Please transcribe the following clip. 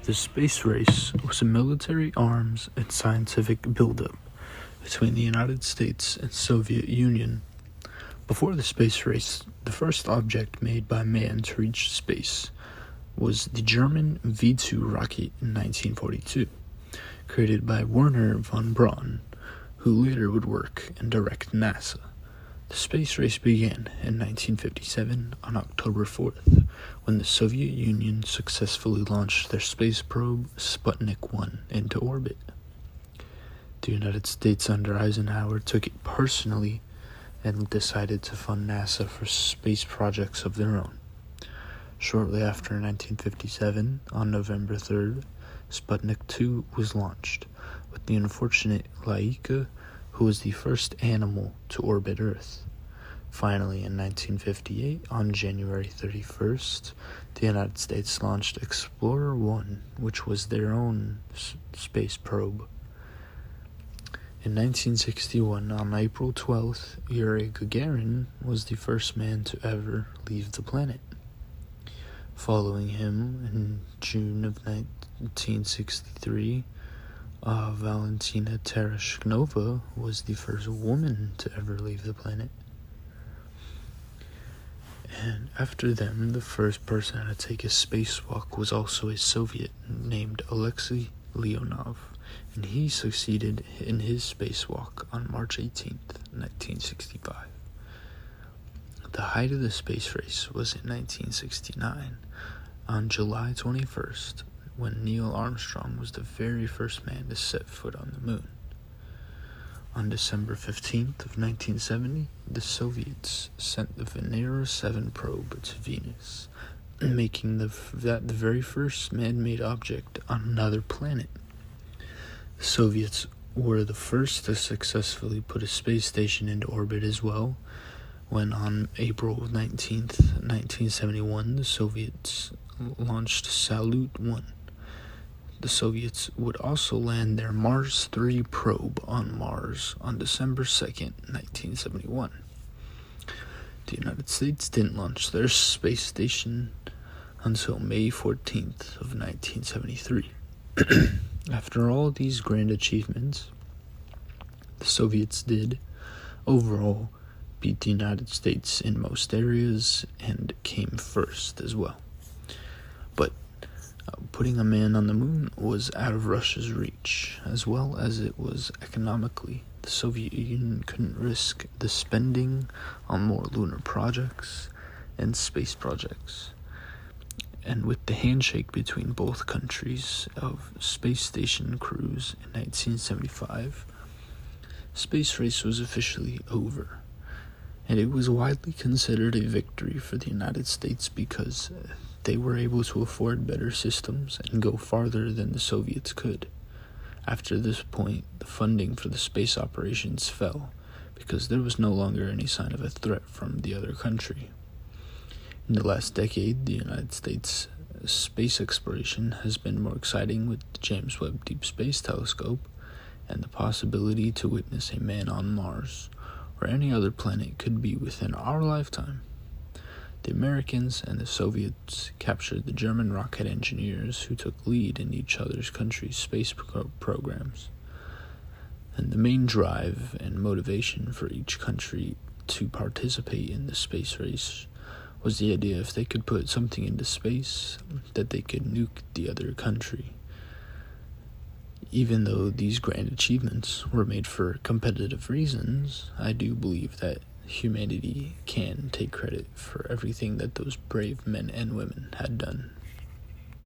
The space race was a military arms and scientific buildup between the United States and Soviet Union. Before the space race, the first object made by man to reach space was the German V-2 rocket in 1942, created by Wernher von Braun, who later would work and direct NASA. The space race began in 1957 on October 4th, when the Soviet Union successfully launched their space probe Sputnik 1 into orbit. The United States under Eisenhower took it personally and decided to fund NASA for space projects of their own. Shortly after 1957, on November 3rd, Sputnik 2 was launched, with the unfortunate Laika, who was the first animal to orbit Earth. Finally, in 1958, on January 31st, the United States launched Explorer 1, which was their own space probe. In 1961, on April 12th, Yuri Gagarin was the first man to ever leave the planet. Following him, in June of 1963, Valentina Tereshkova was the first woman to ever leave the planet. And after them, the first person to take a spacewalk was also a Soviet named Alexei Leonov, and he succeeded in his spacewalk on March 18th, 1965. The height of the space race was in 1969, on July 21st, when Neil Armstrong was the very first man to set foot on the moon. On December 15th of 1970, the Soviets sent the Venera 7 probe to Venus, making that the very first man-made object on another planet. The Soviets were the first to successfully put a space station into orbit as well, when on April 19th, 1971, the Soviets launched Salyut 1. The Soviets would also land their Mars 3 probe on Mars on December 2nd, 1971. The United States didn't launch their space station until May 14th of 1973. After all these grand achievements, the Soviets did, overall, beat the United States in most areas and came first as well. But putting a man on the moon was out of Russia's reach, as well as it was economically. The Soviet Union couldn't risk the spending on more lunar projects and space projects. And with the handshake between both countries of space station crews in 1975, space race was officially over. And it was widely considered a victory for the United States because they were able to afford better systems and go farther than the Soviets could. After this point, the funding for the space operations fell because there was no longer any sign of a threat from the other country. In the last decade, the United States space exploration has been more exciting with the James Webb Deep Space Telescope and the possibility to witness a man on Mars or any other planet could be within our lifetime. The Americans and the Soviets captured the German rocket engineers who took lead in each other's country's space programs. And the main drive and motivation for each country to participate in the space race was the idea if they could put something into space, that they could nuke the other country. Even though these grand achievements were made for competitive reasons, I do believe that humanity can take credit for everything that those brave men and women had done.